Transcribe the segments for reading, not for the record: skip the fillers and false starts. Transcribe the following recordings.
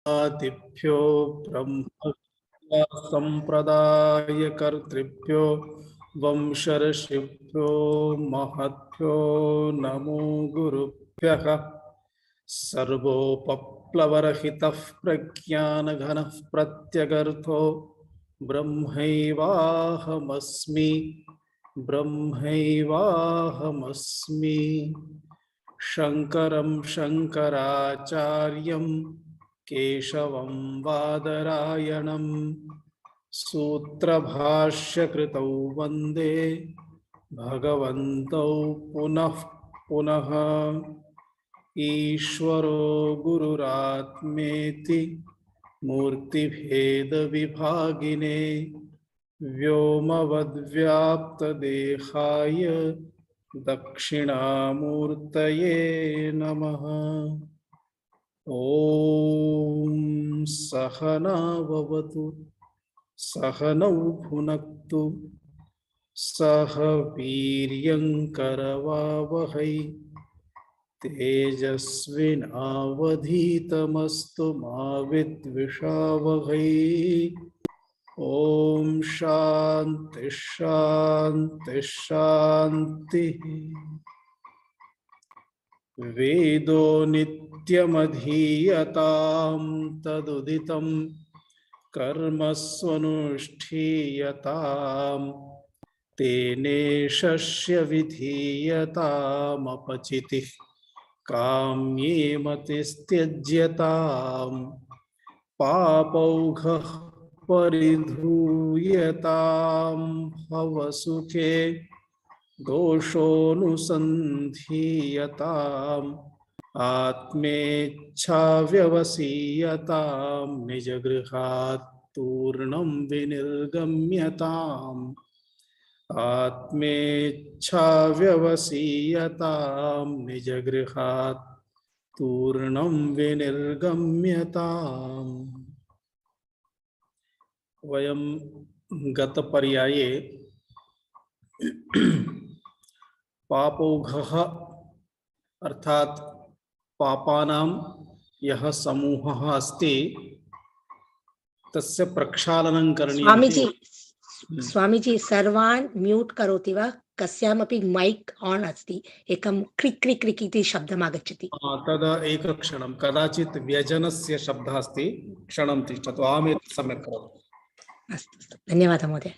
आदिभ्यो ब्रह्म संप्रदाय कर्तृभ्यो वंशर्षिभ्यो महद्भ्यो नमो गुरुभ्यः। सर्वोपप्लवरहितः प्रज्ञानघनः प्रत्यगर्थो ब्रह्मैवाहमस्मि ब्रह्मैवाहमस्मि। शंकरं शंकराचार्यं केशवं बादरायणं सूत्रभाष्यकृतौ वन्दे भगवन्तौ पुनः पुनः। ईश्वरो गुरुरात्मेति मूर्तिभेदविभागिने व्योमवद्व्याप्तदेहाय दक्षिणामूर्तये नमः। ओम सहना भवतु सहनौ भुनक्तु सह वीर्यंकरवावहै तेजस्विनावधीतमस्तु मा विद्विषावहै। ओम शांति शांति शांति। वेदो नित्यमधीयतां तदुदितं कर्मस्वनुष्ठीयताम् तेने शस्य विधीयतामपचितिः काम्ये मतिस्त्यज्यताम् पापौघः परिधूयतां भवसुखे दोषोऽनुसन्धीयताम् आत्मेच्छाव्यवसीयतां निजगृहात् तूर्णं विनिर्गम्यताम् आत्मेच्छाव्यवसीयतां निजगृहात् तूर्णं विनिर्गम्यताम्। वयं गतपर्याये पापौघः अर्थात पापानां यः समूहः अस्ति तस्य प्रक्षालनं करणीयमिति। स्वामीजी सर्वान् म्यूट् करोति वा? कस्यामपि मैक् आन् अस्ति, एकं क्रिक् क्रिक् क्रिक् इति शब्दम् आगच्छति। तदा एकक्षणं, कदाचित् व्यजनस्य शब्दः अस्ति, क्षणं तिष्ठतु, अहमेतत् सम्यक् करोमि। अस्तु अस्तु, धन्यवादः महोदय।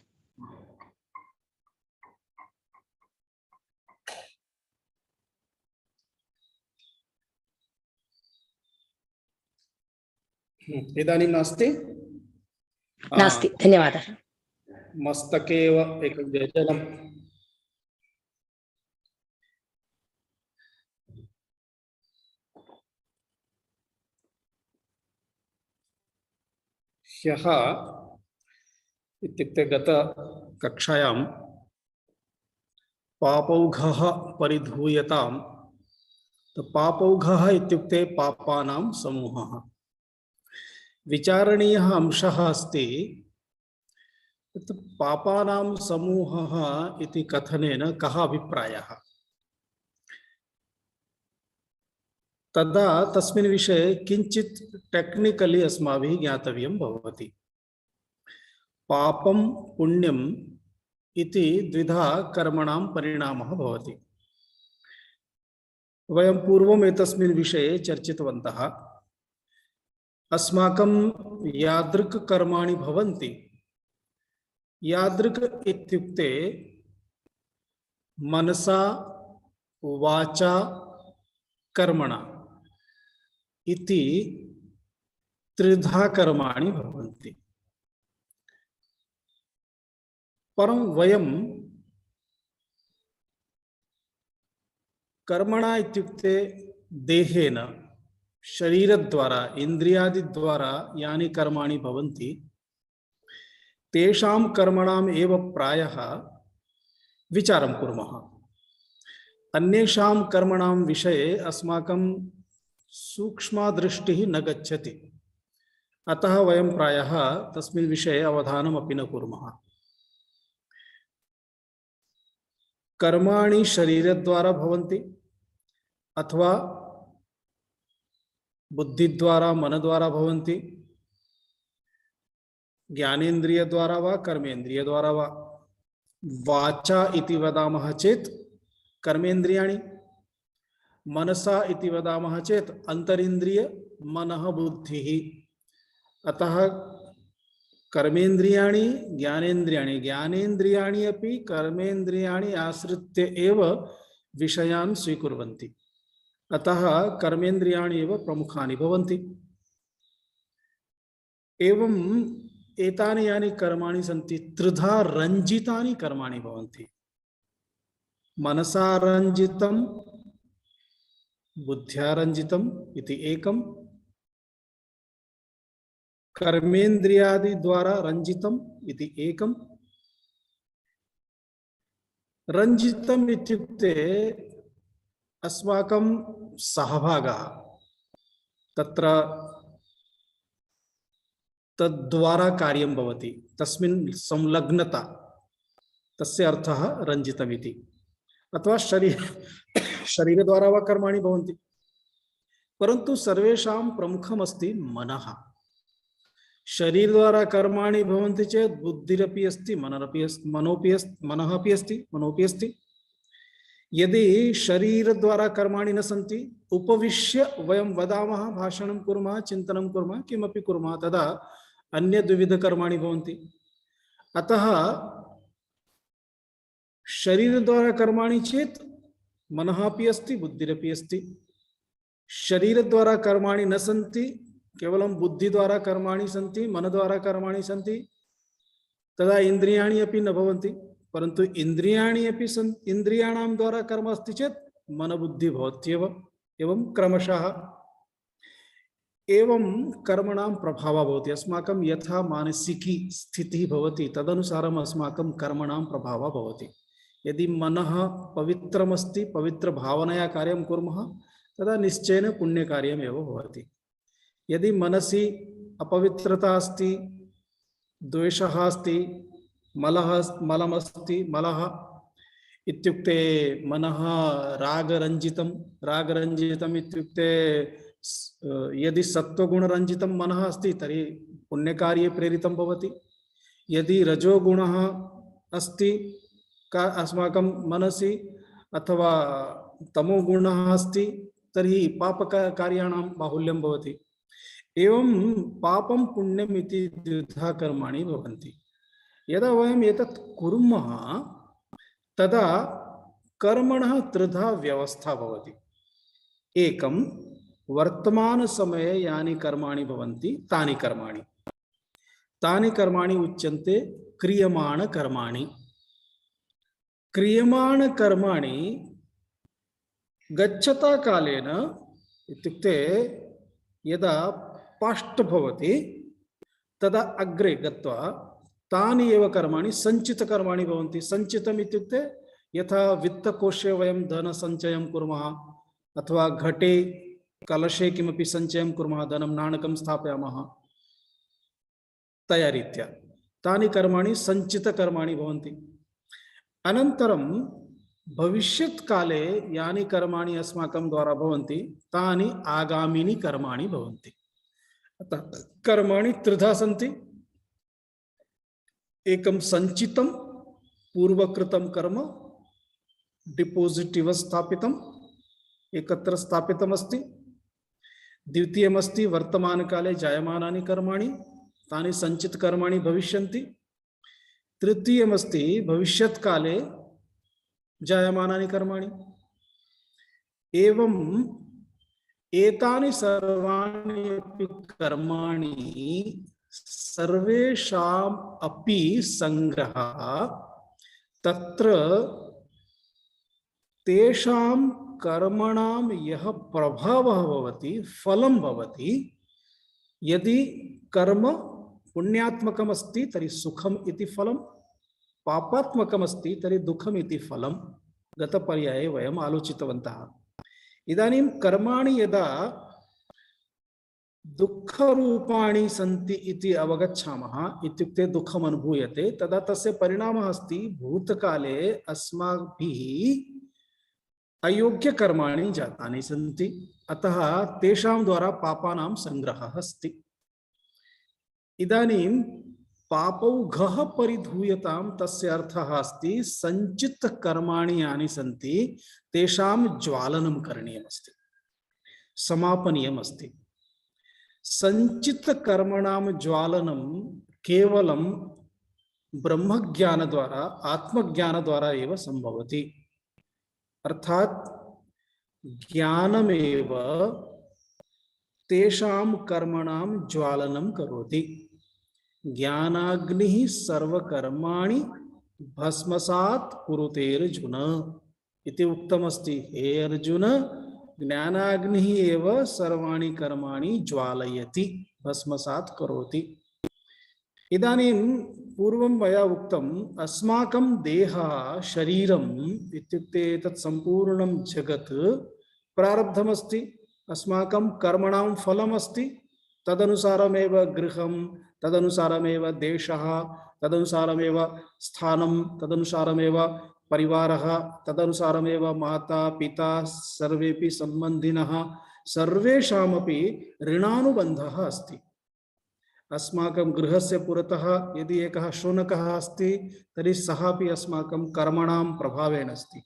इदानीं नास्ति? नास्ति, धन्यवादः। मस्तके एव एकं व्यजनं। ह्यः इत्युक्ते गतकक्षायां पापौघः परिधूयतां। पापौघः इत्युक्ते पापानां समूहः। विचारणीयः अंशः अस्ति पापानां समूहः इति कथनेन कः अभिप्रायः? तदा तस्मिन् विषये किञ्चित् टेक्निकली अस्माभिः ज्ञातव्यं भवति। पापं पुण्यम् इति द्विधा कर्मणां परिणामः भवति। वयं पूर्वम् एतस्मिन् विषये चर्चितवन्तः। अस्माकं यादृक् कर्माणि भवन्ति, यादृक् इत्युक्ते मनसा वाचा कर्मणा इति त्रिधा कर्माणि भवन्ति। परं वयं कर्मणा इत्युक्ते देहेन शरीरद्वारा इन्द्रियादिद्वारा यानि कर्माणि भवन्ति तेषां कर्मणाम् एव प्रायः विचारं कुर्मः। अन्येषां कर्मणां विषये अस्माकं सूक्ष्मदृष्टिः न गच्छति। अतः वयं प्रायः तस्मिन् विषये अवधानमपि न कुर्मः। कर्माणि शरीरद्वारा भवन्ति अथवा बुद्धिद्वारा मनद्वारा भवन्ति, ज्ञानेन्द्रियद्वारा वा कर्मेन्द्रियद्वारा वा। वाचा इति वदामः चेत् कर्मेन्द्रियाणि, मनसा इति वदामः चेत् अंतरिन्द्रिय मनः बुद्धिः। अतः कर्मेन्द्रियाणि ज्ञानेन्द्रियाणि, ज्ञानेन्द्रियाणि अपि कर्मेन्द्रियाणि आश्रित्य एव विषयान् स्वीकुर्वन्ति। अतः कर्मेन्द्रियाणि एव प्रमुखानि भवन्ति। एवं एतानि यानि कर्माणि सन्ति त्रिधा रञ्जितानि कर्माणि भवन्ति। मनसा रञ्जितं, बुद्ध्या रञ्जितम् इति एकं, कर्मेन्द्रियादि द्वारा रञ्जितम् इति एकं। रञ्जितम् इत्युक्ते अस्माकं सहभागः, तत्र तद्वारा कार्यं भवति, तस्मिन् संलग्नता, तस्य अर्थः रञ्जितमिति। अथवा शरीरद्वारा वा कर्माणि भवन्ति, परन्तु सर्वेषां प्रमुखमस्ति मनः। शरीरद्वारा कर्माणि भवन्ति चेत् बुद्धिरपि अस्ति, मनः अपि अस्ति। यदि शरीरद्वारा कर्माणि न सन्ति, उपविश्य वयं वदामः, भाषणं कुर्मः, चिन्तनं कुर्मः, किमपि कुर्मः, तदा अन्य द्विविध कर्माणि भवन्ति। अतः शरीरद्वारा कर्माणि चेत् मनः अपि अस्ति, बुद्धिरपि अस्ति। शरीरद्वारा कर्माणि न सन्ति, केवलं बुद्धिद्वारा कर्माणि सन्ति, मनद्वारा कर्माणि सन्ति, तदा इन्द्रियाणि अपि न भवन्ति। परन्तु इन्द्रियाणि अपि इन्द्रियाणां द्वारा कर्म अस्ति चेत् मनबुद्धि भवत्येव। एवं क्रमशः एवं कर्मणां प्रभावः भवति। अस्माकं यथा मानसिकी स्थितिः भवति तदनुसारम् अस्माकं कर्मणां प्रभावः भवति। यदि मनः पवित्रमस्ति, पवित्रभावनया कार्यं कुर्मः, तदा निश्चयेन पुण्यकार्यमेव भवति। यदि मनसि अपवित्रता अस्ति, द्वेषः अस्ति, मलमस्ति, मलः इत्युक्ते मनः रागरञ्जितम् इत्युक्ते यदि सत्वगुणरञ्जितं मनः अस्ति तर्हि पुण्यकार्ये प्रेरितं भवति। यदि रजोगुणः अस्ति अस्माकं मनसि अथवा तमोगुणः अस्ति तर्हि पापकार्याणां बाहुल्यं भवति। एवं पापं पुण्यम् इति द्विधा कर्माणि भवन्ति। यदा वयम् एतत् कुर्मः तदा कर्मणः त्रिधा व्यवस्था भवति। एकं वर्तमान समये यानि कर्माणि भवन्ति तानि कर्माणि उच्यन्ते क्रियमाण कर्माणि। क्रियमाण कर्माणि गच्छता कालेन इत्युक्ते यदा पास्ट भवति तदा अग्रे गत्वा तानि एव कर्माणि सञ्चितकर्माणि भवन्ति। सञ्चितम् इत्युक्ते यथा वित्तकोशे वयं धनसञ्चयं कुर्मः अथवा घटे कलशे किमपि सञ्चयं कुर्मः, धनं नाणकं स्थापयामः, तया रीत्या तानि कर्माणि सञ्चितकर्माणि भवन्ति। अनन्तरं भविष्यत् काले यानि कर्माणि अस्माकं द्वारा भवन्ति तानि आगामिनि कर्माणि भवन्ति। अतः कर्माणि त्रिधा सन्ति। एकं सञ्चितं पूर्वकृतं कर्म, डिपोजिट् इव स्थापितम्, एकत्र स्थापितमस्ति। द्वितीयमस्ति वर्तमानकाले जायमानानि कर्माणि, तानि सञ्चितकर्माणि भविष्यन्ति। तृतीयमस्ति भविष्यत्काले जायमानानि कर्माणि। एवं एतानि सर्वाणि अपि कर्माणि सर्वेषाम् अपि संग्रहः तत्र तेषां कर्मणां यः प्रभावः भवति, फलं भवति। यदि कर्म पुण्यात्मकमस्ति तर्हि सुखम् इति फलं, पापात्मकमस्ति तर्हि दुःखम् इति फलं गतपर्याये वयम् आलोचितवन्तः। इदानीं कर्माणि यदा दुःखरूपाणि सन्ति इति अवगच्छामः, इत्युक्ते दुःखम् अनुभूयते, तदा तस्य परिणामः अस्ति भूतकाले अस्माभिः अयोग्य कर्माणि जातानि सन्ति, अतः तेषां द्वारा पापानां संग्रहः अस्ति। इदानीं पापौघः परिधूयतां तस्य अर्थः अस्ति संचित कर्माणि यानि सन्ति तेषां ज्वालनं करणीयमस्ति, समापनीयमस्ति। संचित कर्मणां ज्वालनं केवलं ब्रह्मज्ञान द्वारा, आत्मज्ञान द्वारा एव संभवति। अर्थात ज्ञानमेव तेषां कर्मणां ज्वालनं करोति। ज्ञानाग्निः सर्वकर्माणि भस्मसात् कुरुते अर्जुन इति उक्तमस्ति। हे अर्जुन, ज्ञानाग्निः एव सर्वाणि कर्माणि ज्वालयति, भस्मसात् करोति। इदानीं पूर्वं मया उक्तम्, अस्माकं देहः शरीरम् इत्युक्ते तत् सम्पूर्णं जगत् प्रारब्धमस्ति, अस्माकं कर्मणां फलमस्ति। तदनुसारमेव गृहं, तदनुसारमेव देशः, तदनुसारमेव स्थानं, तदनुसारमेव परिवारः, तदनुसारमेव माता पिता सर्वेपि सम्बन्धिनः, सर्वेषामपि ऋणानुबन्धः अस्ति। अस्माकं गृहस्य पुरतः यदि एकः शुनकः अस्ति तर्हि सः अपि अस्माकं कर्मणां प्रभावेण अस्ति।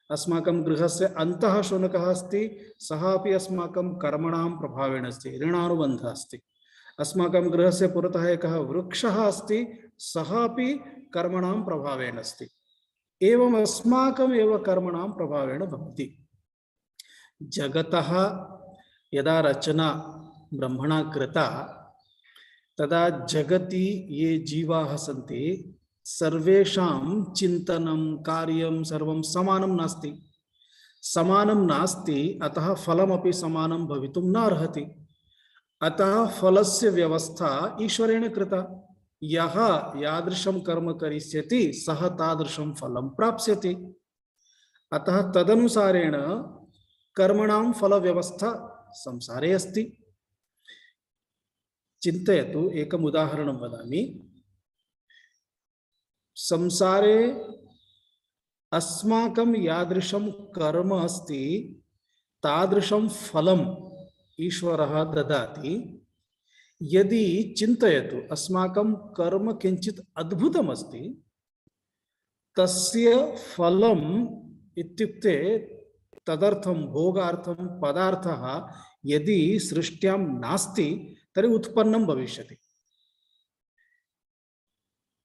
अस्माकं गृहस्य अन्तः शुनकः अस्ति, सः अपि अस्माकं कर्मणां प्रभावेण अस्ति, ऋणानुबन्धः अस्ति। अस्माकं गृहस्य पुरतः एकः वृक्षः अस्ति, सः अपि कर्मणां प्रभावेण अस्ति। एवम् अस्माकम् एव कर्मणां प्रभावेण भवति। जगतः यदा रचना ब्रह्मणा कृता तदा जगति ये जीवाः सन्ति सर्वेषां चिन्तनं कार्यं सर्वं समानं नास्ति। समानं नास्ति, अतः फलमपि समानं भवितुं न अर्हति। अतः फलस्य व्यवस्था ईश्वरेण कृता। यः यादृशं कर्म करिष्यति सः तादृशं फलं प्राप्स्यति। अतः तदनुसारेण कर्मणां फलव्यवस्था संसारे अस्ति। चिन्तयतु, एकम् उदाहरणं वदामि। संसारे अस्माकं यादृशं कर्म अस्ति तादृशं फलम् ईश्वरः ददाति। यदि चिन्तयतु, अस्माकं कर्म किञ्चित् अद्भुतम् अस्ति, तस्य फलम् इत्युक्ते तदर्थं भोगार्थं पदार्थः यदि सृष्ट्यां नास्ति तर्हि उत्पन्नं भविष्यति।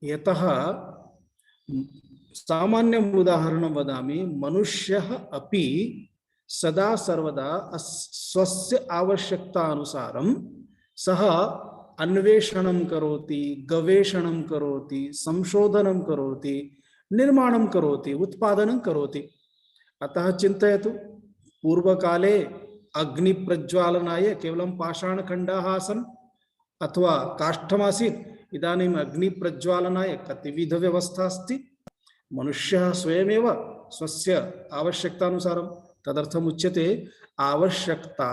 यतः सामान्यम् उदाहरणं वदामि, मनुष्यः अपि सदा सर्वदा स्वस्य आवश्यकतानुसारं सः अन्वेषणं करोति, गवेषणं करोति, संशोधनं करोति, निर्माणं करोति, उत्पादनं करोति। अतः चिन्तयतु, पूर्वकाले अग्निप्रज्वालनाय केवलं पाषाणखण्डाः आसन् अथवा काष्ठमासीत्। इदानीम् अग्निप्रज्वालनाय कतिविधव्यवस्था अस्ति। मनुष्यः स्वयमेव स्वस्य आवश्यकतानुसारं, तदर्थम् उच्यते आवश्यकता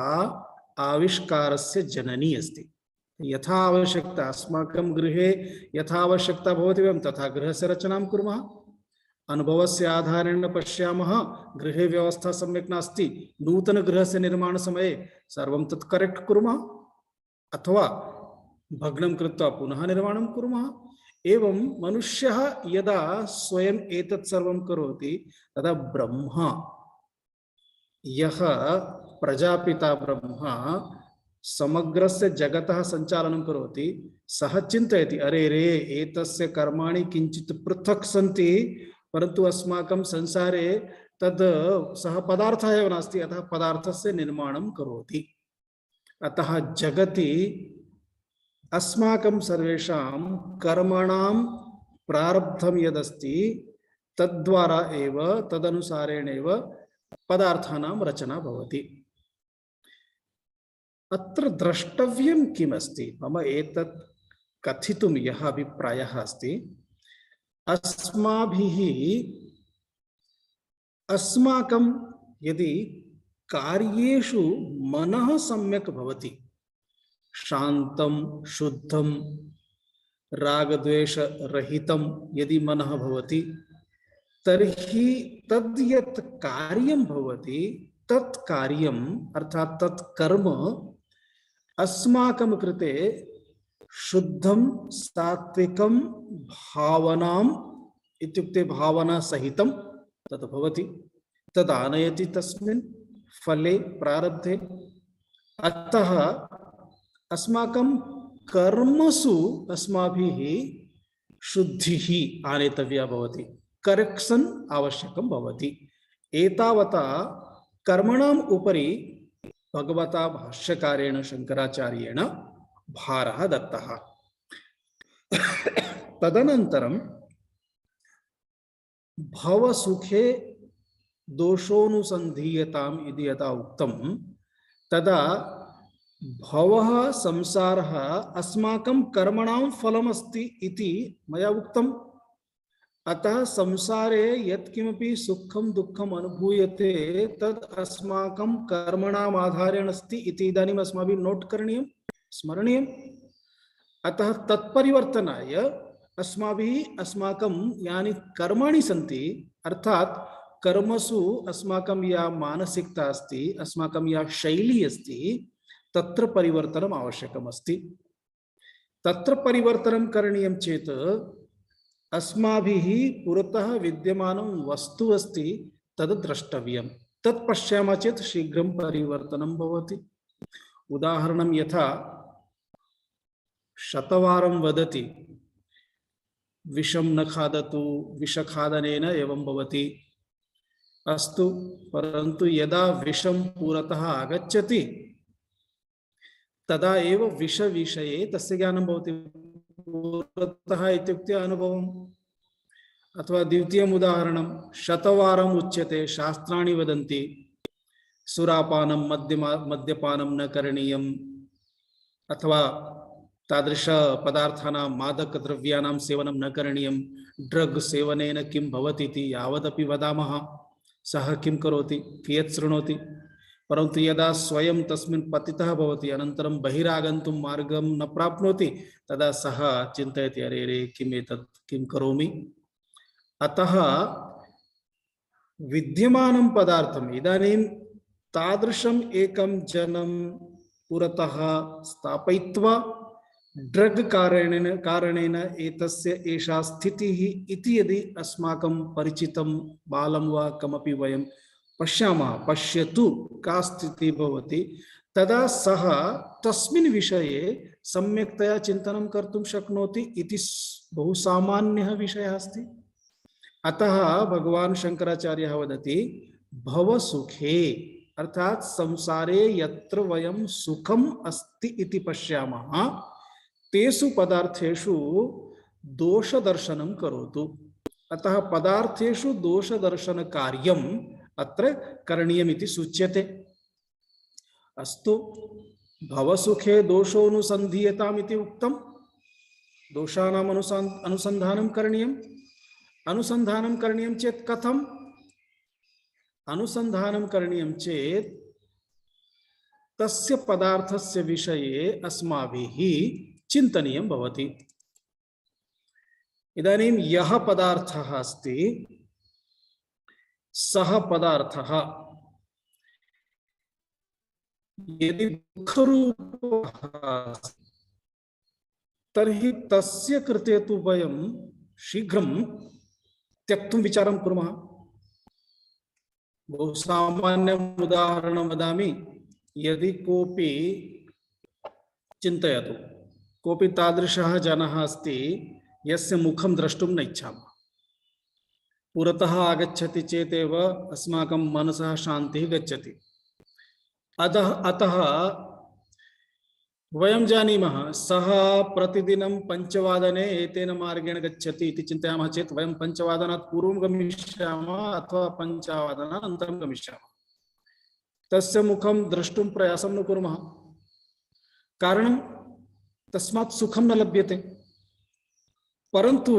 आविष्कारस्य जननी अस्ति। यथा आवश्यकता, अस्माकं गृहे यथा आवश्यकता भवति वयं तथा गृहस्य रचनां कुर्मः। अनुभवस्य आधारेण पश्यामः, गृहे व्यवस्था सम्यक् नास्ति, नूतनगृहस्य निर्माणसमये सर्वं तत् करेक्ट् कुर्मः अथवा भग्नं कृत्वा पुनः निर्माणं कुर्मः। एवं मनुष्यः यदा स्वयम् एतत् सर्वं करोति तदा ब्रह्मा, यः प्रजापिता ब्रह्मा समग्रस्य जगतः सञ्चालनं करोति, सः चिन्तयति, अरे रे एतस्य कर्माणि किञ्चित् पृथक् सन्ति, परन्तु अस्माकं संसारे तद् सः पदार्थः एव नास्ति, अतः पदार्थस्य निर्माणं करोति। अतः जगति अस्माकं सर्वेषां कर्मणां प्रारब्धं यदस्ति तद्वारा एव, तदनुसारेण एव पदार्थानां रचना भवति। अत्र द्रष्टव्यं किमस्ति, मम एतत् कथितुं यः अभिप्रायः अस्ति, अस्माभिः अस्माकं यदि कार्येषु मनः सम्यक् भवति, शान्तं शुद्धं रागद्वेषरहितं यदि मनः भवति, तर्हि तद् यत् कार्यं भवति तत् कार्यम् अर्थात् तत् कर्म अस्माकं कृते शुद्धं सात्विकं भावनाम् इत्युक्ते भावना सहितं तत् भवति, तदानयति तस्मिन् फले प्रारब्धे। अतः अस्माकं कर्मसु अस्माभिः शुद्धिः आनेतव्या भवति, करेक्शन आवश्यकं भवति। एतावता कर्मणाम् उपरि भगवता भाष्यकारेण शंकराचार्येण भारः दत्तः। तदनन्तरं भवसुखे दोषोऽनुसन्धीयताम् इति यदा उक्तं तदा भवः संसारः अस्माकं कर्मणां फलमस्ति इति मया उक्तम्। अतः संसारे यत्किमपि सुखं दुःखम् अनुभूयते तद् अस्माकं कर्मणाम् आधारेण अस्ति इति इदानीम् अस्माभिः नोट् करणीयं, स्मरणीयम्। अतः तत्परिवर्तनाय अस्माभिः अस्माकं यानि कर्माणि सन्ति अर्थात् कर्मसु अस्माकं या मानसिकता अस्ति, अस्माकं या शैली अस्ति, तत्र परिवर्तनम् आवश्यकम् अस्ति। तत्र परिवर्तनं करणीयं चेत् अस्माभिः पुरतः विद्यमानं वस्तु अस्ति तद् द्रष्टव्यं, तत् पश्यामः चेत् शीघ्रं परिवर्तनं भवति। उदाहरणं यथा शतवारं वदति विषं न खादतु, विषखादनेन एवं भवति। अस्तु, परन्तु यदा विषं पुरतः आगच्छति तदा एव विषविषये तस्य ज्ञानं भवति। पुरतः इत्युक्ते अनुभवम्। अथवा द्वितीयम् उदाहरणं शतवारम् उच्यते, शास्त्राणि वदन्ति सुरापानं मद्यपानं न करणीयम्, अथवा तादृश पदार्थानां मादकद्रव्याणां सेवनं न करणीयं, ड्रग् सेवनेन किं भवति इति यावदपि वदामः सः किं करोति, कियत् शृणोति। परन्तु यदा स्वयं तस्मिन् पतितः भवति, अनन्तरं बहिरागन्तुं मार्गं न प्राप्नोति, तदा सः चिन्तयति अरे रे किम् एतत्, किं करोमि। अतः विद्यमानं पदार्थम् इदानीं तादृशम् एकं जनं पुरतः स्थापयित्वा ड्रग् कारणेन एतस्य एषा स्थितिः इति यदि अस्माकं परिचितं बालं वा कमपि वयं पश्यामः, पश्यतु का स्थितिः भवति, तदा सः तस्मिन् विषये सम्यक्तया चिन्तनं कर्तुं शक्नोति इति बहु सामान्यः विषयः अस्ति। अतः भगवान् शंकराचार्यः वदति भवसुखे अर्थात् संसारे यत्र वयं सुखम् अस्ति इति पश्यामः तेषु पदार्थेषु दोषदर्शनं करोतु। अतः पदार्थेषु दोषदर्शन कार्यम् अत्र करणीयमिति सूच्यते। अस्तु, भवसुखे दोषोऽनुसन्धीयताम् इति उक्तं, दोषाणाम् अनुसन्धानं करणीयम्। अनुसन्धानं करणीयं चेत् कथम्? अनुसन्धानं करणीयं चेत् तस्य पदार्थस्य विषये अस्माभिः चिन्तनीयं भवति। इदानीं यः पदार्थः अस्ति सः पदार्थः यदि दुःखरूपः तर्हि तस्य कृते तु वयं शीघ्रं त्यक्तुं विचारं कुर्मः। बहु सामान्यम् उदाहरणं वदामि। यदि कोऽपि चिन्तयतु, कोऽपि तादृशः जनः अस्ति यस्य मुखं द्रष्टुं न इच्छामः, पुरतः आगच्छति चेतेव अस्माकं मनसः शान्तिः गच्छति। अतः वयं जानीमः सः प्रतिदिनं 5 वादने एतेन मार्गेण गच्छति इति चिन्तयामः चेत् वयं 5 वादनात् पूर्वं गमिष्यामः अथवा 5 वादनानन्तरं गमिष्यामः। तस्य मुखं द्रष्टुं प्रयासं न कुर्मः, कारणं तस्मात् सुखं न लभ्यते। परन्तु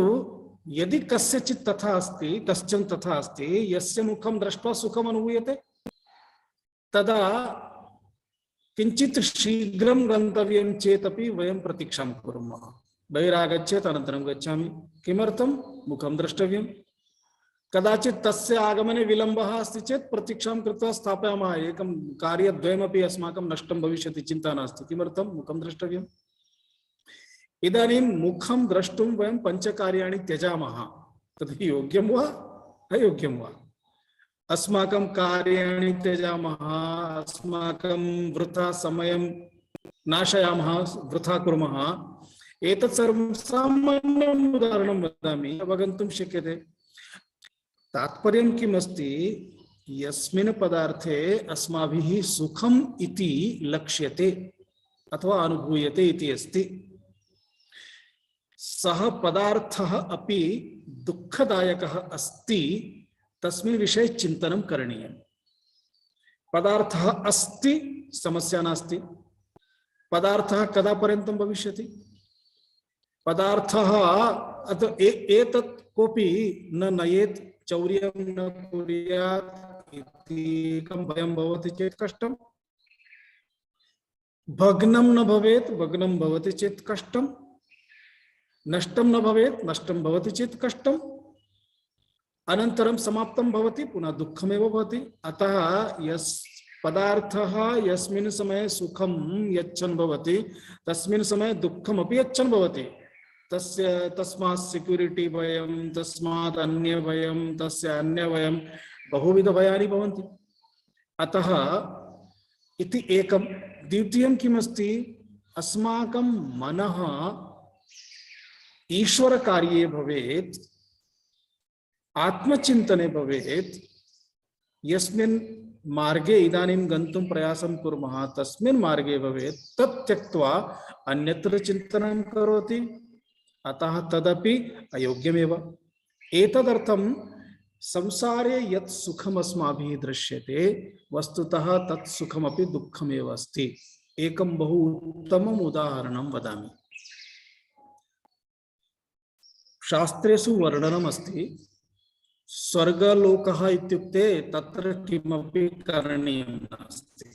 यदि कस्यचित् तथा अस्ति, कश्चन तथा अस्ति यस्य मुखं दृष्ट्वा सुखम् अनुभूयते, तदा किंचित् शीघ्रं गन्तव्यं चेतपि वयं प्रतीक्षां कुर्मः। बहिरागच्छेत् अनन्तरं गच्छामि, किमर्थं? मुखं द्रष्टव्यं। कदाचित् तस्य आगमने विलम्बः अस्ति चेत् प्रतीक्षां कृत्वा स्थापयामः। एकं कार्यद्वयमपि अस्माकं नष्टं भविष्यति, चिन्ता नास्ति। किमर्थं? मुखं द्रष्टव्यम्। इदानीं मुखं द्रष्टुं वयं पञ्चकार्याणि त्यजामः, तद् योग्यं वा अयोग्यं वा? अस्माकं कार्याणि त्यजामः, अस्माकं वृथा समयं नाशयामः, वृथा कुर्मः। एतत् सर्वं सामान्यम् उदाहरणं वदामि, अवगन्तुं शक्यते। तात्पर्यं किम् अस्ति? यस्मिन् पदार्थे अस्माभिः सुखम् इति लक्ष्यते अथवा अनुभूयते इति अस्ति, सः पदार्थः अपि दुःखदायकः अस्ति, तस्मिन् विषये चिन्तनं करणीयम्। पदार्थः अस्ति, समस्या नास्ति। पदार्थः कदा पर्यन्तं भविष्यति? पदार्थः एतत् कोऽपि न नयेत्, चौर्यं न कुर्यात् इति एकं भयं भवति चेत् कष्टं। भग्नं न भवेत्, भग्नं भवति चेत् कष्टं। नष्टं न भवेत्, नष्टं भवति चेत् कष्टम्। अनन्तरं समाप्तं भवति, पुनः दुःखमेव भवति। अतः यस् पदार्थः यस्मिन् समये सुखं यच्छन् भवति, तस्मिन् समये दुःखमपि यच्छन् भवति। तस्मात् सिक्युरिटी भयं, तस्मात् अन्य भयं, तस्य अन्य भयं, बहुविध भयानि भवन्ति। अतः इति एकं। द्वितीयं किमस्ति? अस्माकं मनः ईश्वरकार्ये भवेत्, आत्मचिन्तने भवेत्। यस्मिन् मार्गे इदानीं गन्तुं प्रयासं कुर्मः तस्मिन् मार्गे भवेत्। तत् त्यक्त्वा अन्यत्र चिन्तनं करोति, अतः तदपि अयोग्यमेव। एतदर्थं संसारे यत् सुखम् अस्माभिः दृश्यते, वस्तुतः तत् सुखमपि दुःखमेव अस्ति। एकं बहु उत्तमम् उदाहरणं वदामि। शास्त्रेषु वर्णनम् अस्ति, स्वर्गलोकः इत्युक्ते तत्र किमपि करणीयं नास्ति।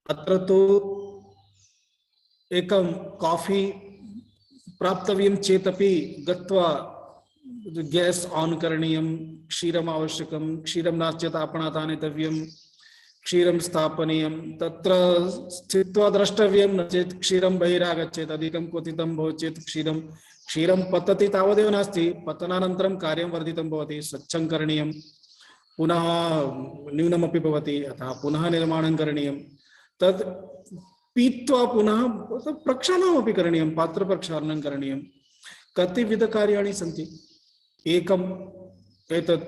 अत्र तु एकं कॉफी प्राप्तव्यं चेदपि गत्वा गैस ऑन करणीयं, क्षीरम् आवश्यकं, क्षीरं नास्ति चेत् आपणात् आनेतव्यं, क्षीरं स्थापनीयं, तत्र स्थित्वा द्रष्टव्यं, न चेत् क्षीरं बहिरागच्छेत्, अधिकं क्वथितं भवति चेत् क्षीरं पतति तावदेव नास्ति, पतनानन्तरं कार्यं वर्धितं भवति, स्वच्छं करणीयं, पुनः न्यूनमपि भवति, अतः पुनः निर्माणं करणीयं, तद् पीत्वा पुनः प्रक्षालनमपि करणीयं, पात्रप्रक्षालनं करणीयं, कतिविधकार्याणि सन्ति। एकम् एतत्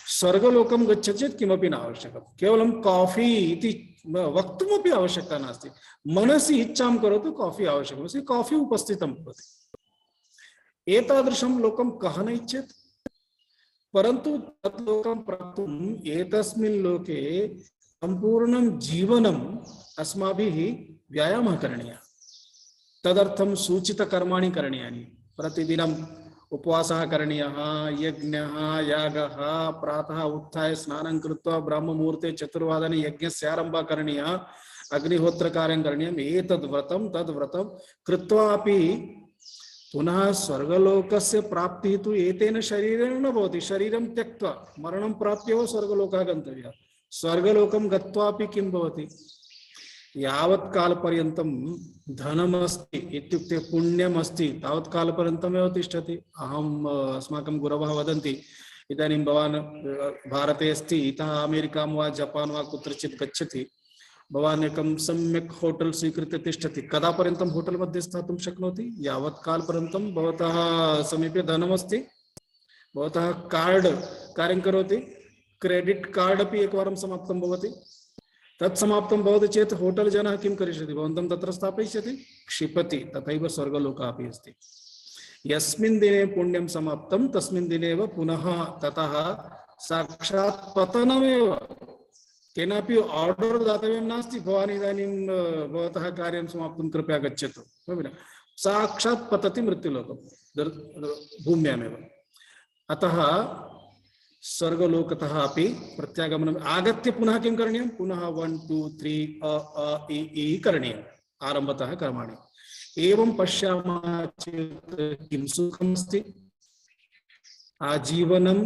स्वर्गलोकं गच्छति चेत् किमपि न आवश्यकं, केवलं कॉफी इति वक्तुमपि आवश्यकता नास्ति। मनसि इच्छां करोतु, कॉफी आवश्यकमस्ति, कॉफी उपस्थितं भवति। एतादृशं लोकं कः न इच्छेत्, परन्तु तत् लोकं प्राप्तुम् एतस्मिन् लोके सम्पूर्णं जीवनम् अस्माभिः व्यायामः करणीयः। तदर्थं सूचितकर्माणि करणीयानि। प्रतिदिनम् उपवासः करणीयः, यज्ञः यागः, प्रातः उत्थाय स्नानं कृत्वा ब्राह्ममुहूर्ते चतुर्वादने यज्ञस्य आरम्भः करणीयः, अग्निहोत्रकार्यं करणीयम्। एतद् व्रतं तद् व्रतं कृत्वा अपि पुनः स्वर्गलोकस्य प्राप्तिः तु एतेन शरीरेण न भवति। शरीरं त्यक्त्वा मरणं प्राप्य एव स्वर्गलोकः गन्तव्यः। स्वर्गलोकं गत्वापि किं भवति? यावत् कालपर्यन्तं धनमस्ति इत्युक्ते पुण्यमस्ति तावत् कालपर्यन्तमेव तिष्ठति। अस्माकं गुरवः वदन्ति, इदानीं भवान् भारते अस्ति, इतः अमेरिकां वा जपान् वा कुत्रचित् गच्छति, भवान् एकं सम्यक् होटेल् स्वीकृत्य तिष्ठति, कदा पर्यन्तं होटेल् मध्ये स्थातुं शक्नोति? यावत् कालपर्यन्तं भवतः समीपे धनमस्ति, भवतः कार्ड् कार्यं करोति, क्रेडिट् कार्ड् अपि एकवारं समाप्तं भवति, तत् समाप्तं भवति चेत् होटेल् जनः किं करिष्यति? भवन्तं तत्र स्थापयिष्यति, क्षिपति। तथैव स्वर्गलोकः अपि अस्ति। यस्मिन् दिने पुण्यं समाप्तं तस्मिन् दिने एव पुनः ततः साक्षात् पतनमेव। केनापि आर्डर् दातव्यं नास्ति, भवान् इदानीं भवतः कार्यं समाप्तं कृपया गच्छतु, साक्षात् पतति मृत्युलोकं भूम्यामेव। अतः स्वर्गलोकतः अपि प्रत्यागमनम् आगत्य पुनः किं करणीयं? पुनः 1 2 3 इ करणीयम्, आरम्भतः कर्माणि। एवं पश्यामः चेत् किं सुखमस्ति? आजीवनं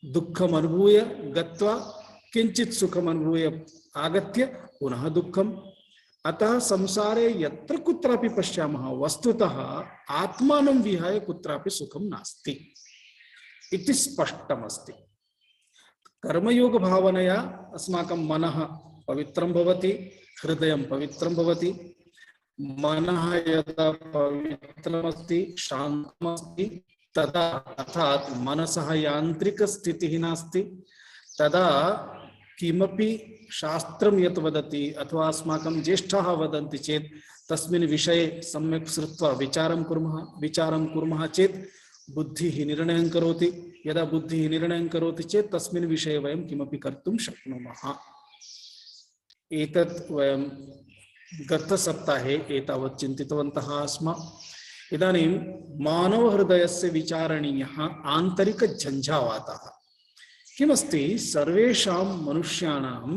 दुःखम् अनुभूय गत्वा किंचित् सुखम् अनुभूय आगत्य पुनः दुःखम्। अतः संसारे यत्र कुत्रापि पश्यामः वस्तुतः आत्मानं विहाय कुत्रापि सुखं नास्ति इति स्पष्टमस्ति। कर्मयोग भावनया अस्माकं मनः पवित्रं भवति, हृदयं पवित्रं भवति। मनः यदा पवित्रमस्ति, शान्तमस्ति, तदा अर्थात् मनसः यान्त्रिकस्थितिः नास्ति, तदा किमपि शास्त्रं यत् वदति अथवा अस्माकं ज्येष्ठाः वदन्ति चेत् तस्मिन् विषये सम्यक् श्रुत्वा विचारं कुर्मः चेत् बुद्धिः निर्णयं करोति। यदा बुद्धिः निर्णयं करोति चेत् तस्मिन् विषये वयं किमपि कर्तुं शक्नुमः। एतत् वयं गतसप्ताहे एतावत् चिन्तितवन्तः स्म। इदानीं मानवहृदयस्य विचारणीयः आन्तरिकझञ्झावातः किमस्ति? सर्वेषां मनुष्याणां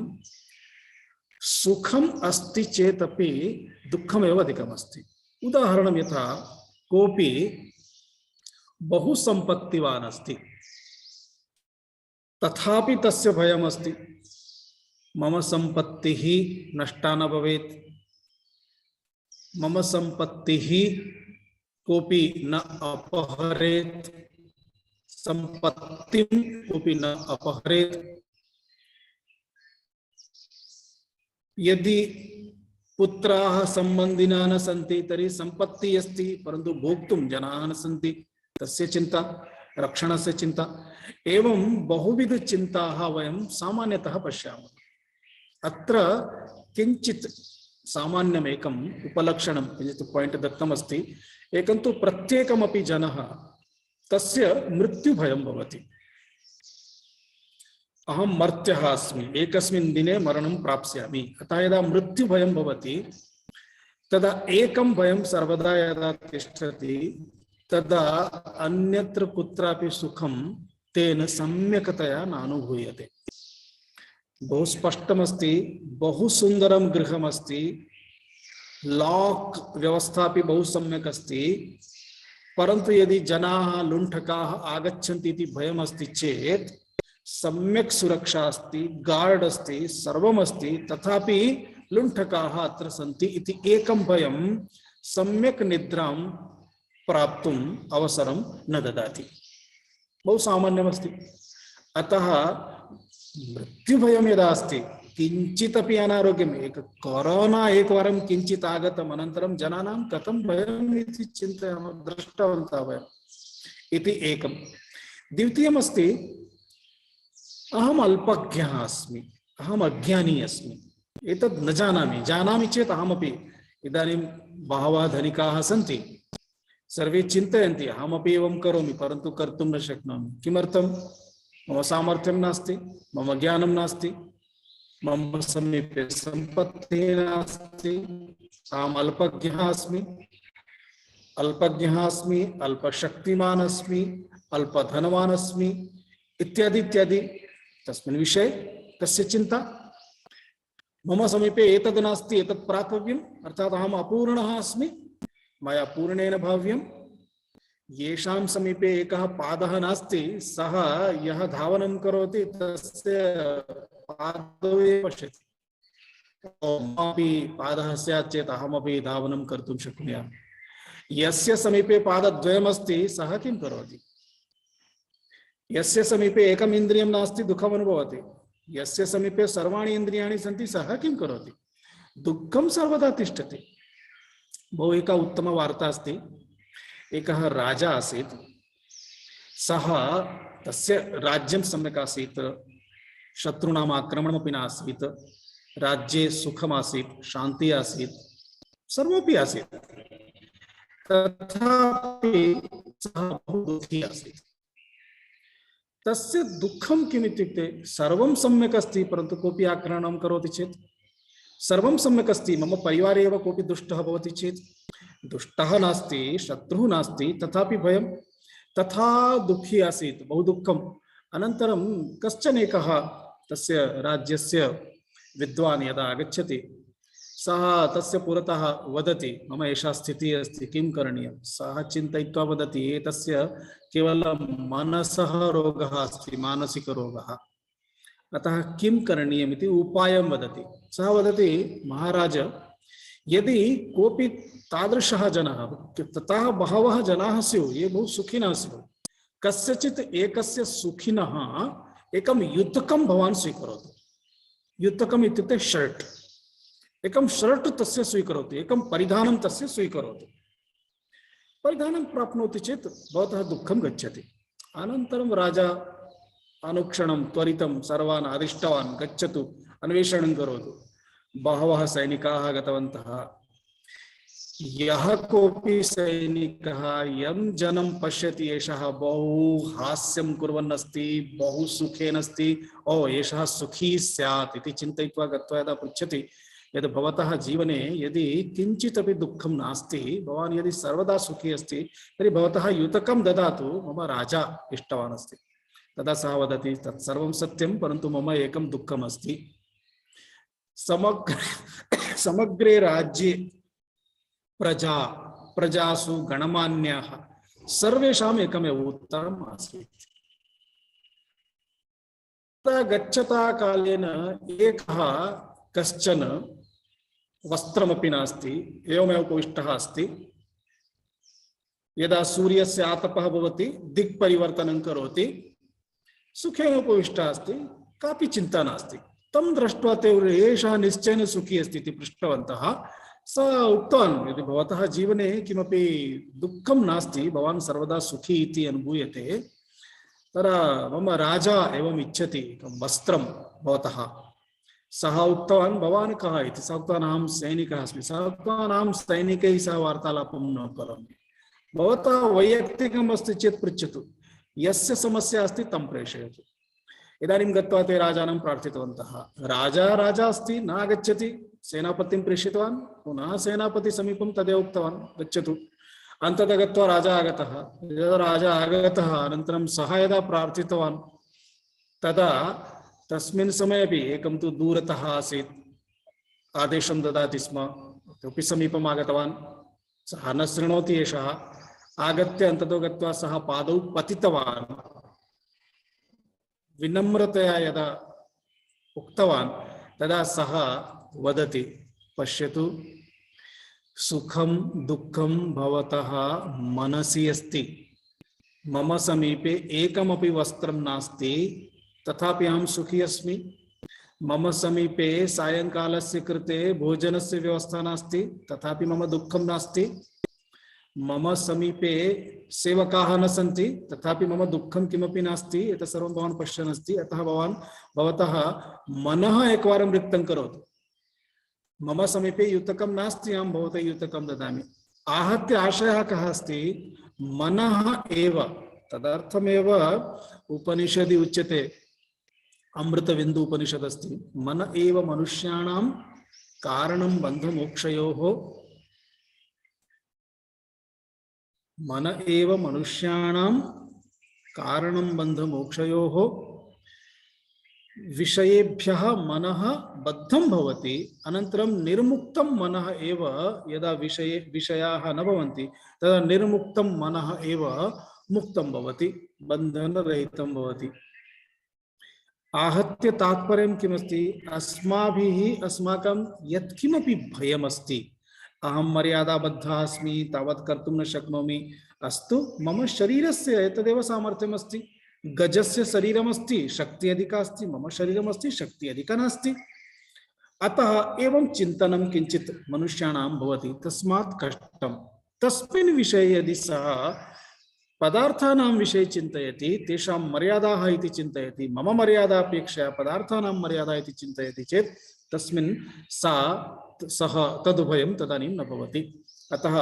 सुखम् अस्ति चेदपि दुःखमेव अधिकमस्ति। उदाहरणं यथा कोऽपि बहु सम्पत्तिवान् अस्ति, तथापि तस्य भयमस्ति, मम सम्पत्तिः नष्टा न भवेत्, मम सम्पत्तिः कोऽपि न अपहरेत्, सम्पत्तिं कोऽपि न अपहरेत्। यदि पुत्राः सम्बन्धिनः न सन्ति तर्हि सम्पत्तिः अस्ति परन्तु भोक्तुं जनाः न सन्ति, तस्य चिन्ता, रक्षणस्य चिन्ता। एवं बहुविधचिन्ताः वयं सामान्यतः पश्यामः। अत्र किञ्चित् सामान्यमेकम् उपलक्षणं पायिण्ट् दत्तमस्ति। एकं तु प्रत्येकमपि जनः तस्य मृत्युभयं भवति। अहं मर्त्यः अस्मि, एकस्मिन् दिने मरणं प्राप्स्यामि। अतः यदा मृत्युभयं भवति तदा एकं भयं सर्वदा यदा तिष्ठति तदा अन्यत्र कुत्रापि सुखं तेन सम्यक्तया नानुभूयते। बहु स्पष्टमस्ति, बहु सुन्दरं गृहमस्ति, लॉक व्यवस्था अपि बहु सम्यक् अस्ति, परन्तु यदि जनाः लुण्ठकाः आगच्छन्ति इति भयमस्ति चेत् सम्यक् सुरक्षा अस्ति, गार्ड अस्ति, सर्वमस्ति, तथापि लुण्ठकाः अत्र सन्ति इति एकं भयं सम्यक् निद्रां प्राप्तुम् अवसरं न ददाति। बहु सामान्यमस्ति। अतः मृत्युभयं यदा अस्ति, किञ्चिदपि अनारोग्यम्, कोरोना एकवारं किञ्चित् आगतम्, अनन्तरं जनानां कथं भयम् इति चिन्तयामः, दृष्टवन्तः वयम् इति एकं। द्वितीयमस्ति, अहम् अल्पज्ञः अस्मि, अहम् अज्ञानी अस्मि, एतद् न जानामि। जानामि चेत् अहमपि, इदानीं बहवः धनिकाः सन्ति, सर्वे चिन्तयन्ति अहमपि एवं करोमि परन्तु कर्तुं न शक्नोमि। किमर्थं? मम सामर्थ्यं नास्ति, मम ज्ञानं नास्ति, मम समीपे सम्पत्तिः नास्ति, अहम् अल्पज्ञः अस्मि, अल्पशक्तिमान् अस्मि, अल्पधनवान् अस्मि इत्यादि इत्यादि। तस्मिन् विषये तस्य चिन्ता। मम समीपे एतद् नास्ति, एतत् प्राप्तव्यम्, अर्थात् अहम् अपूर्णः अस्मि, मया पूर्णेन भाव्यम्। येषां समीपे एकः पादः नास्ति, सः यः धावनं करोति तस्य पादौ एव पश्यति। ममापि पादः स्यात् चेत् अहमपि धावनं कर्तुं शक्नुयामि। यस्य समीपे पादद्वयमस्ति सः किं करोति? यस्य समीपे एकम् इन्द्रियं नास्ति दुःखम् अनुभवति, यस्य समीपे सर्वाणि इन्द्रियाणि सन्ति सः किं करोति? दुःखं सर्वदा तिष्ठति। बहु एका उत्तमवार्ता अस्ति। एकः राजा आसीत्, सः तस्य राज्यं सम्यक् आसीत्, शत्रूणाम् आक्रमणमपि नासीत्, राज्ये सुखमासीत्, शान्तिः आसीत्, सर्वमपि आसीत्, तथापि सः बहु दुःखी आसीत्। तस्य दुःखं किम् इत्युक्ते, सर्वं सम्यक् अस्ति परन्तु कोऽपि आक्रमणं करोति चेत्, सर्वं सम्यक् अस्ति, मम परिवारे एव कोऽपि दुष्टः भवति चेत्, दुष्टः नास्ति, शत्रुः नास्ति, तथापि भयं, तथा दुःखी आसीत्, बहु दुःखम्। अनन्तरं कश्चन एकः तस्य राज्यस्य विद्वान् यदा आगच्छति, सः तस्य पुरतः वदति मम एषा स्थितिः अस्ति किं करणीयं सः चिन्तयित्वा वदति एतस्य केवलं मनसः रोगः अस्ति मानसिकरोगः अतः किं करणीयमिति उपायं वदति सः वदति महाराज यदि कोऽपि तादृशः जनः ततः बहवः जनाः स्युः ये बहु सुखिनः स्युः कस्यचित् एकस्य सुखिनः एकं युतकं भवान् स्वीकरोतु युतकम् इत्युक्ते शर्ट् एकं शर्ट् तस्य स्वीकरोतु एकं परिधानं तस्य स्वीकरोतु परिधानं प्राप्नोति चेत् भवतः दुःखं गच्छति अनन्तरं राजा अनुक्षणं त्वरितं सर्वान् आदिष्टवान् गच्छतु अन्वेषणं करोतु बहवः सैनिकाः गतवन्तः यः कोऽपि सैनिकः यं जनं पश्यति एषः बहु हास्यं कुर्वन् अस्ति बहु सुखेन अस्ति ओ एषः सुखी स्यात् इति चिन्तयित्वा गत्वा यदा पृच्छति यद् भवतः जीवने यदि किञ्चित् अपि दुःखं नास्ति भवान् यदि सर्वदा सुखी अस्ति तर्हि भवतः युतकं ददातु मम राजा इष्टवान् अस्ति तदा सः वदति तत्सर्वं सत्यं परन्तु मम एकं दुःखम् अस्ति समग्रे राज्ये प्रजासु गणमान्याः सर्वेषाम् एकमेव उत्तरम् आसीत् गच्छता कालेन एकः कश्चन वस्त्रमपि नास्ति एवमेव उपविष्टः अस्ति यदा सूर्यस्य आतपः भवति दिक्परिवर्तनं करोति सुखेन उपविष्टः अस्ति कापि चिन्ता नास्ति तं दृष्ट्वा ते एषः निश्चयेन सुखी अस्ति इति पृष्टवन्तः सः उक्तवान् यदि भवतः जीवने किमपि दुःखं नास्ति भवान् सर्वदा सुखी इति अनुभूयते तदा मम राजा एवम् इच्छति वस्त्रं भवतः सः उक्तवान् भवान् कः इति सः उक्तवान् अहं सैनिकः अस्मि सः उक्तवान् अहं सैनिकैः सह वार्तालापं न करोमि भवतः वैयक्तिकम् अस्ति चेत् पृच्छतु यस्य समस्या अस्ति तं प्रेषयतु इदानीं गत्वा ते राजानं प्रार्थितवन्तः राजा अस्ति न आगच्छति सेनापतिं प्रेषितवान् पुनः सेनापति समीपं तदेव उक्तवान् गच्छतु अन्ततः गत्वा राजा आगतः यदा राजा आगतः अनन्तरं सः यदा प्रार्थितवान् तदा तस्मिन् समये अपि एकं तु दूरतः आसीत् आदेशं ददाति स्म इतोपि समीपम् आगतवान् सः न शृणोति एषः आगत्य अन्ततो गत्वा सः पादौ पतितवान् विनम्रतया यदा उक्तवान् तदा सः वदति पश्यतु सुखं दुःखं भवतः मनसि अस्ति मम समीपे एकमपि वस्त्रं नास्ति तथापि अहं सुखी अस्मि मम समीपे सायंकालस्य कृते भोजनस्य व्यवस्था नास्ति तथापि मम दुःखं नास्ति मम समीपे सेवकाः न सन्ति तथापि मम दुःखं किमपि नास्ति एतत् सर्वं भवान् पश्यन् अस्ति अतः भवान् भवतः मनः एकवारं रिक्तं करोतु मम समीपे युतकं नास्ति अहं भवते युतकं ददामि आहत्य आशयः कः अस्ति मनः एव तदर्थमेव उपनिषदि उच्यते अमृतबिन्दु उपनिषद अस्ति मन एव मनुष्याणां कारणं बन्धमोक्षयोः मन एव मनुष्याणां कारणं बन्धमोक्षयोः विषयेभ्यः मनः बद्धं भवति अनन्तरं निर्मुक्तं मनः एव यदा विषयाः न भवन्ति तदा निर्मुक्तं मनः एव मुक्तं भवति बन्धनरहितं भवति आहत्य तात्पर्यं किमस्ति अस्माभिः अस्माकं यत्किमपि भयमस्ति अहं मर्यादाबद्धः अस्मि तावत् कर्तुं न शक्नोमि अस्तु मम शरीरस्य एतदेव सामर्थ्यम् अस्ति गजस्य शरीरमस्ति शक्ति अधिका अस्ति मम शरीरमस्ति शक्ति अधिका नास्ति अतः एवं चिन्तनं किञ्चित् मनुष्याणां भवति तस्मात् कष्टं तस्मिन् विषये यदि सः पदार्थानां विषये चिन्तयति तेषां मर्यादाः इति चिन्तयति मम मर्यादा अपेक्षया पदार्थानां मर्यादा इति चिन्तयति चेत् तस्मिन् सः तदुभयं तदानीं न भवति अतः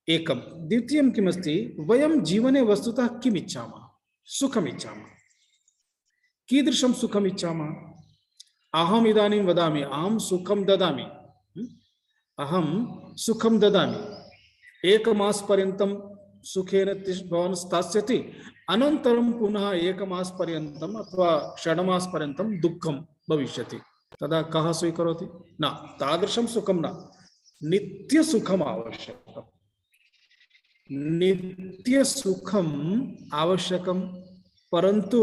एकं द्वितीयं किमस्ति वयं जीवने वस्तुतः किम् इच्छामः सुखम् इच्छामः कीदृशं सुखम् इच्छामः अहम् इदानीं वदामि अहं सुखं ददामि अहं सुखं ददामि एकमासपर्यन्तं सुखेन भवान् स्थास्यति अनन्तरं पुनः एकमासपर्यन्तम् अथवा 6 मासपर्यन्तं दुःखं भविष्यति तदा कः स्वीकरोति? न, तादृशं सुखं न, नित्यसुखम् आवश्यकम्। नित्यसुखम् आवश्यकं, परन्तु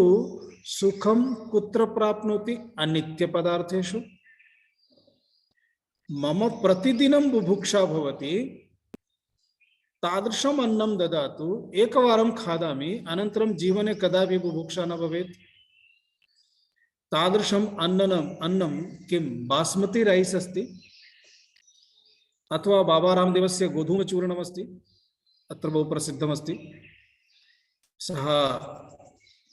सुखं कुत्र प्राप्नोति? अनित्यपदार्थेषु। मम प्रतिदिनं बुभुक्षा भवति, तादृशम् अन्नं ददातु, एकवारं खादामि, अनन्तरं जीवने कदापि बुभुक्षा न भवेत्। तादृशम् अन्नं किं बासमती रैस् अस्ति अथवा बाबा रामदेवस्य गोधूमचूर्णमस्ति? अत्र बहु प्रसिद्धमस्ति। सः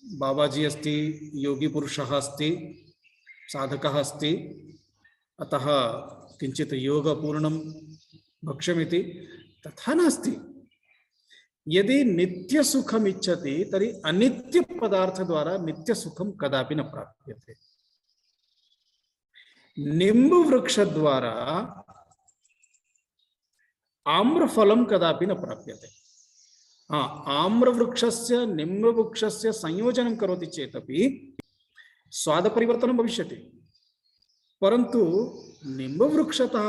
बाबाजी अस्ति, योगीपुरुषः अस्ति, साधकः अस्ति, अतः किञ्चित् योगपूर्णं भक्ष्यमिति, तथा नास्ति। यदि नित्यसुखम् इच्छति तर्हि अनित्यपदार्थद्वारा नित्यसुखं कदापि न प्राप्यते। निम्बवृक्षद्वारा आम्रफलं कदापि न प्राप्यते। आम्रवृक्षस्य निम्बवृक्षस्य संयोजनं करोति चेदपि स्वादपरिवर्तनं भविष्यति, परन्तु निम्बवृक्षतः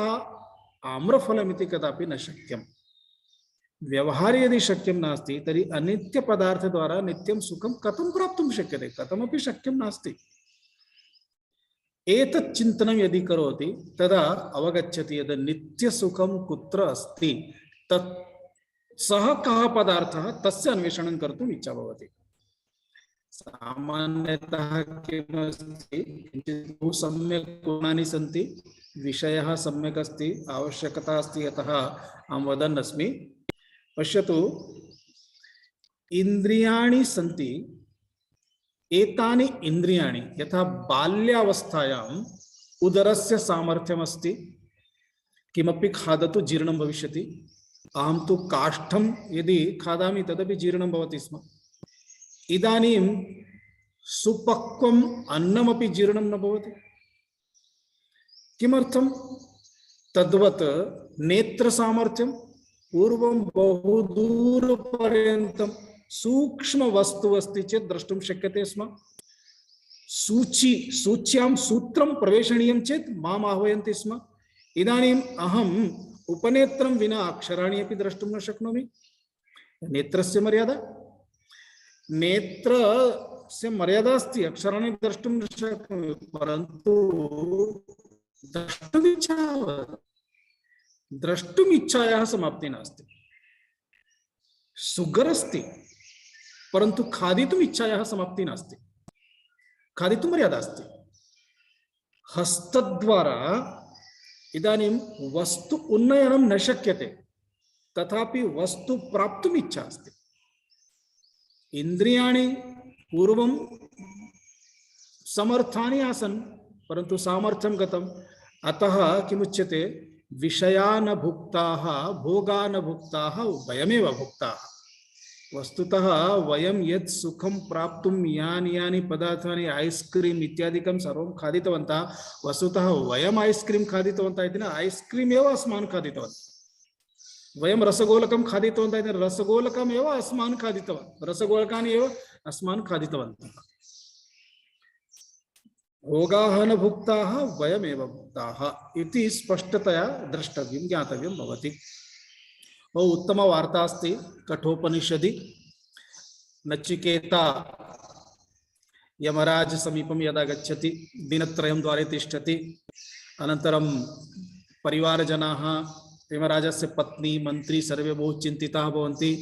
आम्रफलमिति कदापि न शक्यम्। व्यवहारे यदि शक्यं नास्ति तर्हि अनित्यपदार्थद्वारा नित्यं सुखं कथं प्राप्तुं शक्यते? कथमपि शक्यं नास्ति। एतत् चिन्तनं यदि करोति तदा अवगच्छति यद् नित्यसुखं कुत्र अस्ति, तत् सः कः पदार्थः, तस्य अन्वेषणं कर्तुम् इच्छा भवति। सामान्यतः किमस्ति, किञ्चित् बहु सम्यक् गुणानि सन्ति, विषयः सम्यक् अस्ति, आवश्यकता अस्ति, यतः अहं वदन् अस्मि। पश्यतु, इन्द्रियाणि सन्ति, एतानि इन्द्रियाणि यथा बाल्यावस्थायाम् उदरस्य सामर्थ्यमस्ति, किमपि खादतु जीर्णं भविष्यति। अहं तु काष्ठं यदि खादामि तदपि जीर्णं भवति स्म। इदानीं सुपक्वम् अन्नमपि जीर्णं न भवति। किमर्थं? तद्वत् नेत्रसामर्थ्यं पूर्वं बहु दूरपर्यन्तं सूक्ष्म वस्तु अस्ति चेत् द्रष्टुं शक्यते स्म। सूच्यां सूत्रं प्रवेशनीयं चेत् माम् आह्वयन्ति स्म। इदानीम् अहम् उपनेत्रं विना अक्षराणि अपि द्रष्टुं न शक्नोमि। नेत्रस्य मर्यादा, नेत्रस्य मर्यादा अस्ति, अक्षराणि द्रष्टुं न शक्नोमि, परन्तु द्रष्टुम् इच्छायाः समाप्तिः नास्ति। सुगर् अस्ति, परन्तु खादितुम् इच्छायाः समाप्तिः नास्ति। खादितुं मर्यादा अस्ति। हस्तद्वारा इदानीं वस्तु उन्नयनं न शक्यते, तथापि वस्तु प्राप्तुम् इच्छा अस्ति। इन्द्रियाणि पूर्वं समर्थानि आसन्, परन्तु सामर्थ्यं गतम्। अतः किमुच्यते? विषयान् भुक्ताः भोगान् भुक्ताः वयमेव भुक्ताः। वस्तुतः वयं यत् सुखं प्राप्तुं यानि पदार्थानि ऐस्क्रीम् इत्यादिकं सर्वं खादितवन्तः, वस्तुतः वयम् ऐस्क्रीम् खादितवन्तः इति न, ऐस्क्रीम् एव अस्मान् खादितवन्तः। वयं रसगोलकं खादितवन्तः इति रसगोलकम् एव अस्मान् खादितवन्तः, रसगोलकानि एव अस्मान् खादितवन्तः। भोगाः न भुक्ताः वयमेव भुक्ताः इति स्पष्टतया द्रष्टव्यं, ज्ञातव्यं भवति। बहु उत्तम वार्ता अस्ति कठोपनिषदि। नचिकेता यमराज समीपं यदा गच्छति, दिनत्रयं द्वारे तिष्ठति, अनन्तरं परिवारजनाः, यमराजस्य पत्नी, मन्त्री सर्वे बहु चिन्तिताः भवन्ति।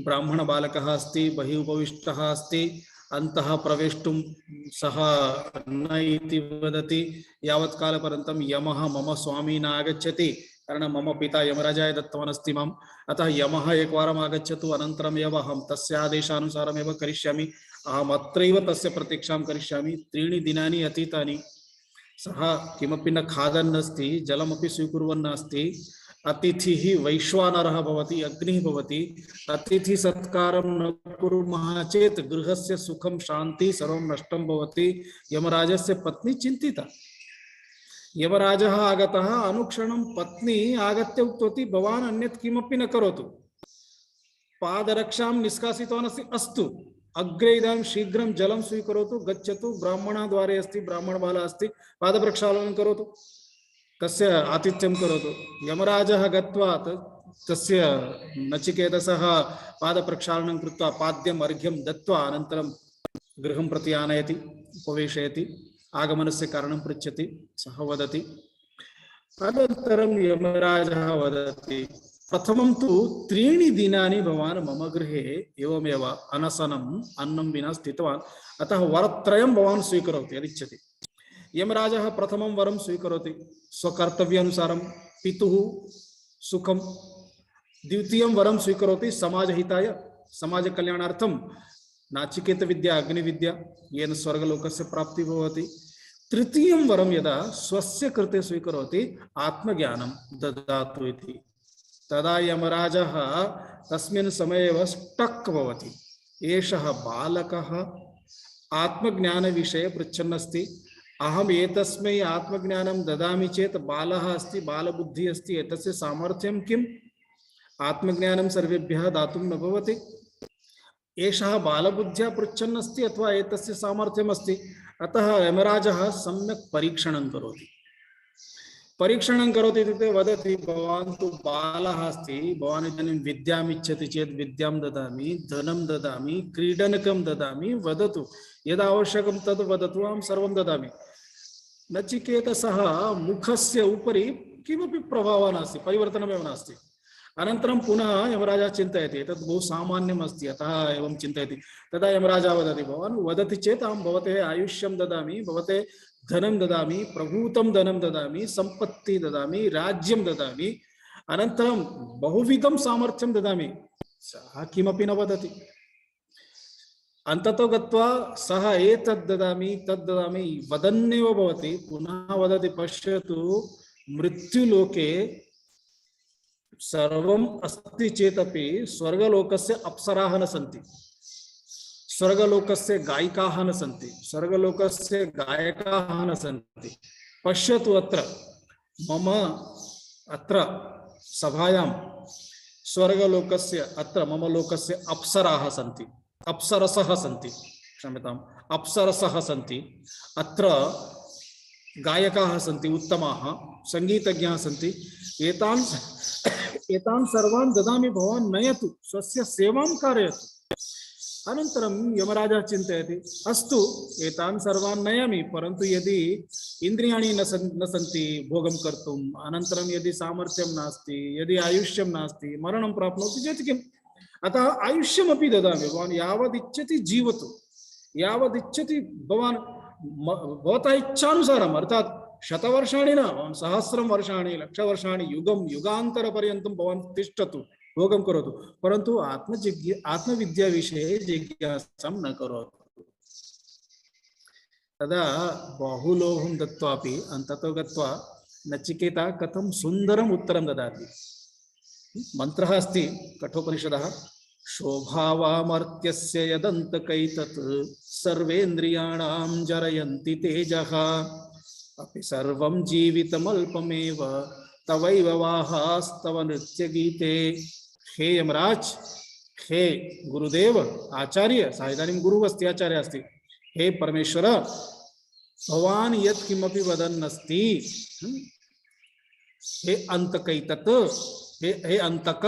ब्राह्मणबालकः अस्ति, बहिः उपविष्टः अस्ति, अन्तः प्रवेष्टुं सः न इति वदति। यावत् कालपर्यन्तं यमः मम स्वामी न आगच्छति, कारणं मम पिता यमराजाय दत्तवान् अस्ति माम्, अतः यमः एकवारम् आगच्छतु, अनन्तरम् एव अहं तस्य आदेशानुसारमेव करिष्यामि, अहम् अत्रैव तस्य प्रतीक्षां करिष्यामि। 3 दिनानि अतीतानि, सः किमपि न खादन् अस्ति, जलमपि स्वीकुर्वन् अस्ति। अतिथिः वैश्वानरः भवति, अग्निः भवति। अतिथि सत्कारं न कुर्मः चेत् गृहस्य सुखं शान्तिः सर्वं नष्टं भवति। यमराजस्य पत्नी चिन्तिता। यमराजः आगतः, अनुक्षणं पत्नी आगत्य उक्तवती, भवान् अन्यत् किमपि न करोतु, पादरक्षां निष्कासितवान् अस्ति, अस्तु, अग्रे इदानीं शीघ्रं जलं स्वीकरोतु, गच्छतु, ब्राह्मणद्वारे अस्ति, ब्राह्मणबाला अस्ति, पादप्रक्षालनं करोतु, तस्य आतिथ्यं करोतु। यमराजः गत्वा तस्य नचिकेतसः पादप्रक्षालनं कृत्वा पाद्यम् अर्घ्यं दत्वा अनन्तरं गृहं प्रति आनयति, उपवेशयति, आगमनस्य कारणं पृच्छति, सः वदति। अनन्तरं यमराजः वदति, प्रथमं तु 3 दिनानि भवान् मम गृहे एवमेव अनशनम् अन्नं विना स्थितवान्, अतः वरत्रयं भवान् स्वीकरोतु यदिच्छति। यमराजः प्रथमं वरं स्वीकरोति स्वकर्तव्यानुसारं पितुः सुखं, द्वितीयं वरं स्वीकरोति समाजहिताय, समाजकल्याणार्थं नाचिकेत विद्या अग्निविद्या, येन स्वर्गलोकस्य प्राप्ति भवति। तृतीयं वरं यदा स्वस्य कृते स्वीकरोति आत्मज्ञानं ददातु इति, तदा यमराजः तस्मिन् समये एव स्टक् भवति। एषः बालकः आत्मज्ञानविषये पृच्छन्नस्ति, अहम् एतस्मै आत्मज्ञानं ददामि चेत् बालः अस्ति, बालबुद्धिः अस्ति, एतस्य सामर्थ्यं किम्? आत्मज्ञानं सर्वेभ्यः दातुं न भवति। एषः बालबुद्ध्या पृच्छन् अस्ति अथवा एतस्य सामर्थ्यम् अस्ति, अतः यमराजः सम्यक् परीक्षणं करोति। परीक्षणं करोति इत्युक्ते वदति, भवान् तु बालः अस्ति, भवान् इदानीं विद्याम् इच्छति चेत् विद्यां ददामि, धनं ददामि, क्रीडनकं ददामि, वदतु, यद् आवश्यकं तद् वदतु, अहं सर्वं ददामि। नचिकेतसः मुखस्य उपरि किमपि प्रभावः नास्ति, परिवर्तनमेव नास्ति। अनन्तरं पुनः यमराजः चिन्तयति, एतत् बहु सामान्यम् अस्ति, अतः एवं चिन्तयति। तदा यमराजः वदति, भवान् वदति चेत् अहं भवते आयुष्यं ददामि, भवते धनं ददामि, प्रभूतं धनं ददामि, सम्पत्ति ददामि, राज्यं ददामि, अनन्तरं बहुविधं सामर्थ्यं ददामि। सः किमपि न वदति। अन्ततो गत्वा सः एतद् ददामि तद् ददामि वदन्नेव भवति। पुनः वदति, पश्यतु, मृत्युलोके सर्वम् अस्ति चेदपि स्वर्गलोकस्य अप्सराः न सन्ति, स्वर्गलोकस्य गायिकाः न सन्ति, स्वर्गलोकस्य गायकाः न सन्ति। पश्यतु, अत्र मम अत्र सभायां स्वर्गलोकस्य अत्र मम लोकस्य अप्सराः सन्ति, अप्सरसः सन्ति, क्षम्यताम्, अप्सरसः सन्ति। अत्र गायकाः सन्ति, उत्तमाः सङ्गीतज्ञाः सन्ति। एतान् सर्वान् ददामि, भवान् नयतु, स्वस्य सेवां कारयतु। अनन्तरं यमराजः चिन्तयति, अस्तु, एतान् सर्वान् नयामि, परन्तु यदि इन्द्रियाणि न सन्ति भोगं कर्तुम्, अनन्तरं यदि सामर्थ्यं नास्ति, यदि आयुष्यं नास्ति, मरणं प्राप्नोति चेत् किम्? अतः आयुष्यमपि ददामि, भवान् यावदिच्छति जीवतु, यावदिच्छति भवान् भवतः इच्छानुसारम्, अर्थात् शतवर्षाणि न, भवान् 1000 वर्षाणि, 1,00,000 वर्षाणि, युगं युगान्तरपर्यन्तं भवान् तिष्ठतु, भोगं करोतु, परन्तु आत्मविद्याविषये जिज्ञासां न करोतु। तदा बहुलोभं दत्वापि अन्ततो गत्वा नचिकेता कथं सुन्दरम् उत्तरं ददाति। मन्त्रः अस्ति कठोपनिषदः, शोभावामर्त्यस्य यदन्तकैतत् सर्वेन्द्रियाणां जरयन्ति तेजः, अपि सर्वं जीवितमल्पमेव तवैव वाहास्तव नृत्यगीते। हे यमराज, हे गुरुदेव, आचार्य, सः इदानीं गुरुः अस्ति, आचार्यः अस्ति, हे परमेश्वर, भवान् यत् किमपि वदन् अस्ति, हे अन्तकैतत्, हे अन्तक,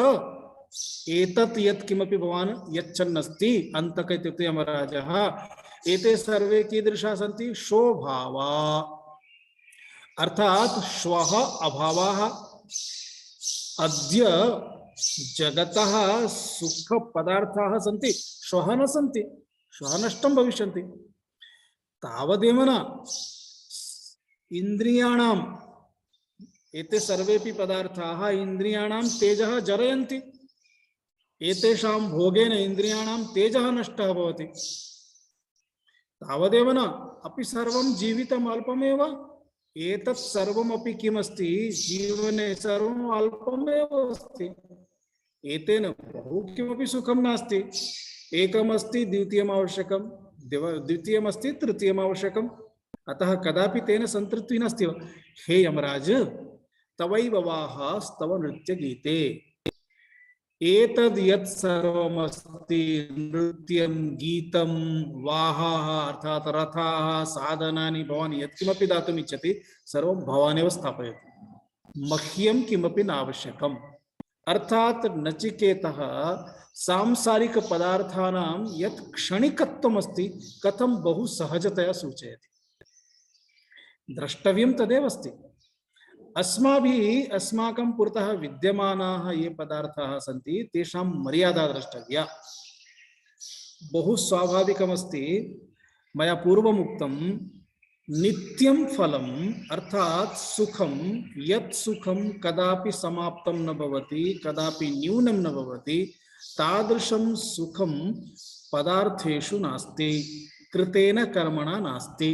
एतत् यत् किमपि भवान् यच्छन् अस्ति, अन्तक इत्युक्ते यमराजः, एते सर्वे कीदृशाः सन्ति? शोभावा, अर्थात श्वः अभावः, अद्य जगतः सुख पदार्थाः सन्ति, श्वः न सन्ति, श्वः नष्टं भविष्यन्ति। तावदेव न, इन्द्रियाणाम्, एते सर्वेपि पदार्थाः इन्द्रियाणां तेजः जरयन्ति, एतेषां भोगेन इन्द्रियाणां तेजः नष्टः भवति। तावदेव न, अपि सर्वं जीवितम् अल्पमेव, एतत् सर्वमपि किमस्ति? जीवने सर्वम् अल्पमेव अस्ति, एतेन बहु किमपि सुखं नास्ति। एकमस्ति, द्वितीयम् आवश्यकं, द्वितीयमस्ति, तृतीयम् आवश्यकम्, अतः कदापि तेन सन्तृप्तिः नास्ति। हे यमराज, तवैव वाहास्तव नृत्यगीते, एतद् यत् सर्वमस्ति नृत्यं गीतं वाहाः अर्थात् रथाः साधनानि भवान् यत्किमपि दातुम् इच्छति सर्वं भवानेव स्थापयतु मह्यं किमपि नावश्यकम् अर्थात् नचिकेतः सांसारिक पदार्थानां यत् क्षणिकत्वम् अस्ति कथं बहु सहजतया सूचयति द्रष्टव्यं तदेव अस्ति अस्माभिः अस्माकं पुरतः विद्यमानाः ये पदार्थाः सन्ति तेषां मर्यादा द्रष्टव्या बहु स्वाभाविकमस्ति मया पूर्वम् उक्तं नित्यं फलम् अर्थात् सुखं यत् सुखं कदापि समाप्तं न भवति कदापि न्यूनं न भवति तादृशं सुखं पदार्थेषु नास्ति कृतेन कर्मणा नास्ति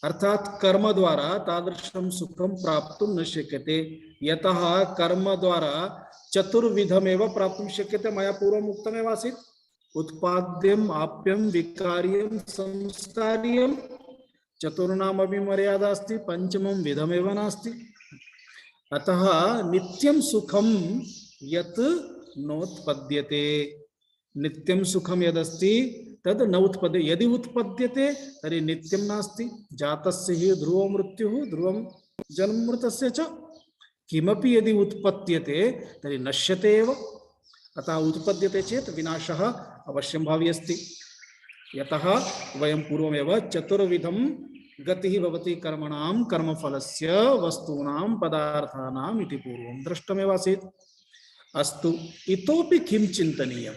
अर्थात कर्म द्वारा तादृशं सुखं प्राप्तुं न शक्यते यतः कर्म द्वारा चतुर्विधमेव प्राप्तुं शक्यते मया पूर्वम् उक्तमेव आसीत् उत्पाद्यम् आप्यं विकार्यं संस्कार्यं चतुर्णामपि मर्यादा अस्ति पंचमं विधमेव नास्ति अतः नित्यं सुखं यत् नोत्पद्यते नित्यं सुखं यदस्ति तद न उत्पद्यते यदि उत्पद्यते तर्हि नित्यं नास्ति जातस्य हि ध्रुवो मृत्युः ध्रुवं जन्म मृतस्य च किमपि यदि उत्पद्यते तर्हि नश्यते एव अतः उत्पद्यते चेत् विनाशः अवश्यं भावी अस्ति यतः वयं पूर्वमेव चतुर्विधं गतिः भवति कर्मणां कर्मफलस्य वस्तूनां पदार्थानाम् इति पूर्वं दृष्टमेव आसीत् अस्तु इतोपि किं चिन्तनीयम्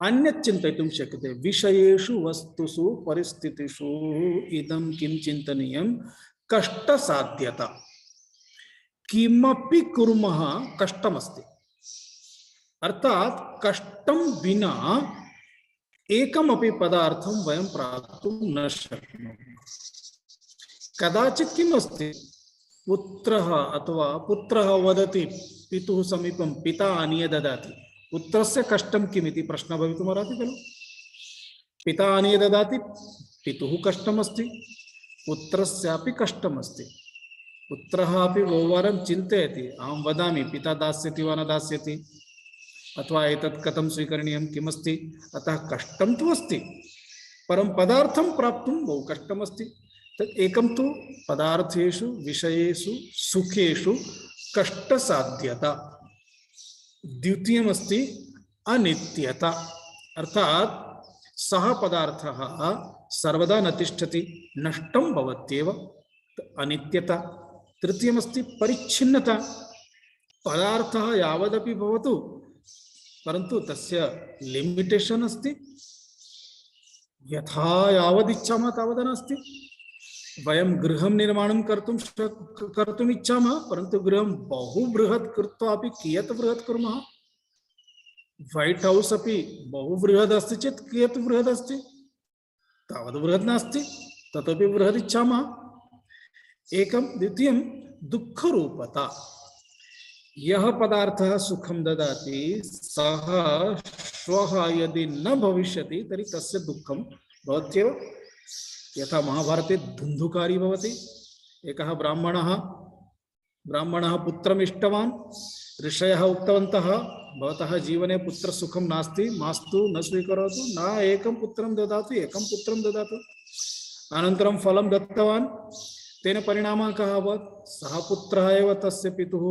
अन्यत् चिन्तयितुं शक्यते विषयेषु वस्तुषु परिस्थितिषु इदं किं चिन्तनीयं कष्टसाध्यता किमपि कुर्मः कष्टमस्ति अर्थात् कष्टं विना एकमपि पदार्थं वयं प्राप्तुं न शक्नुमः कदाचित् किम् अस्ति पुत्रः अथवा पुत्रः वदति पितुः समीपं पिता आनीय ददाति पुत्रस्य कष्टं किमिति प्रश्नः भवितुमर्हति खलु पिता आनीय ददाति पितुः कष्टमस्ति पुत्रस्यापि कष्टमस्ति पुत्रः अपि बहुवारं चिन्तयति अहं वदामि पिता दास्यति वा न दास्यति अथवा एतत् कथं स्वीकरणीयं किमस्ति अतः कष्टं तु अस्ति परं पदार्थं प्राप्तुं बहु कष्टमस्ति तत् एकं तु पदार्थेषु विषयेषु सुखेषु कष्टसाध्यता द्वितीयमस्ति अनित्यता अर्थात् सः पदार्थः सर्वदा न तिष्ठति नष्टं भवत्येव अनित्यता तृतीयमस्ति परिच्छिन्नता पदार्थः यावदपि भवतु परन्तु तस्य लिमिटेशन् अस्ति यथा यावदिच्छामः तावत् नास्ति वयं गृहं निर्माणं कर्तुम् इच्छामः परन्तु गृहं बहु बृहत् कृत्वा अपि कियत् बृहत् कुर्मः व्हाइट हाउस अपि बहु बृहत् अस्ति चेत् कियत् बृहत् अस्ति तावत् बृहत् नास्ति ततोपि बृहत् इच्छामः एकं द्वितीयं दुःखरूपता यः पदार्थः सुखं ददाति सः श्वः यदि न भविष्यति तर्हि तस्य दुःखं भवत्येव यथा महाभारते धुन्धुकारी भवति एकः ब्राह्मणः पुत्रम् इष्टवान् ऋषयः उक्तवन्तः भवतः जीवने पुत्रसुखं नास्ति मास्तु न स्वीकरोतु न एकं पुत्रं ददातु एकं पुत्रं ददातु अनन्तरं फलं दत्तवान् तेन परिणामः कः अभवत् सः पुत्रः एव तस्य पितुः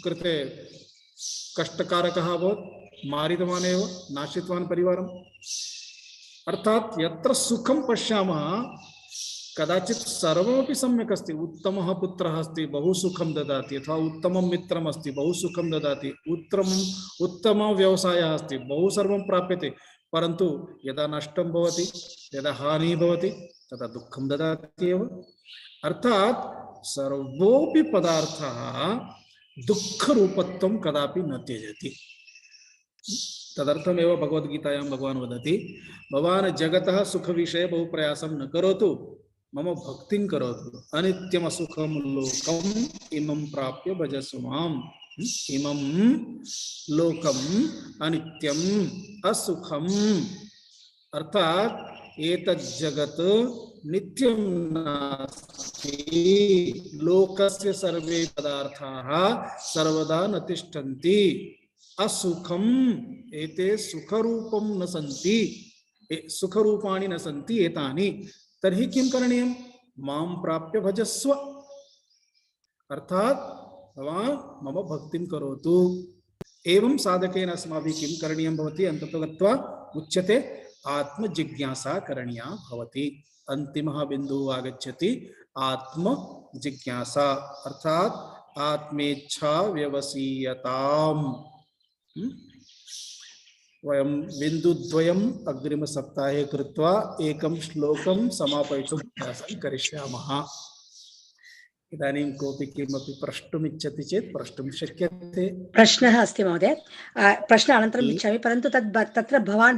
कृते कष्टकारकः अभवत् मारितवान् एव नाशितवान् परिवारम् अर्थात् यत्र सुखं पश्यामः कदाचित् सर्वमपि सम्यक् अस्ति उत्तमः पुत्रः अस्ति बहु सुखं ददाति अथवा उत्तमं मित्रम् अस्ति बहु सुखं ददाति उत्तमः व्यवसायः अस्ति बहु सर्वं प्राप्यते परन्तु यदा नष्टं भवति यदा हानिः भवति तदा दुःखं ददाति एव अर्थात् सर्वोऽपि पदार्थः दुःखरूपत्वं कदापि न त्यजति तदर्थमेव भगवद्गीतायां भगवान् वदति भवान् जगतः सुखविषये बहु प्रयासं न करोतु मम भक्तिं करोतु अनित्यमसुखं लोकम् इमं प्राप्य भजसु माम् इमं लोकम् अनित्यम् असुखम् अर्थात् एतत् जगत् नित्यं नास्ति लोकस्य सर्वे पदार्थाः सर्वदा न तिष्ठन्ति असुखम एते सुखरूपं न सन्ति सुखरूपाणि न सन्ति एतानि तर्हि किं करणीयं मां प्राप्य भजस्व अर्थात भवान् मम भक्तिं करोतु एवं साधकेन अस्माभिः किं करणीयं भवति अन्ततो गत्वा उच्यते आत्मजिज्ञासा करणीया भवति अन्तिमः बिन्दुः आगच्छति आत्मजिज्ञासा अर्थात आत्मेच्छा व्यवसीयताम् वयं बिन्दुद्वयम् अग्रिमसप्ताहे कृत्वा एकं श्लोकं समापयितुं प्रयासं करिष्यामः इदानीं कोऽपि किमपि प्रष्टुमिच्छति चेत् प्रष्टुं शक्यते प्रश्नः अस्ति महोदय प्रश्न अनन्तरम् इच्छामि परन्तु तत्र भवान्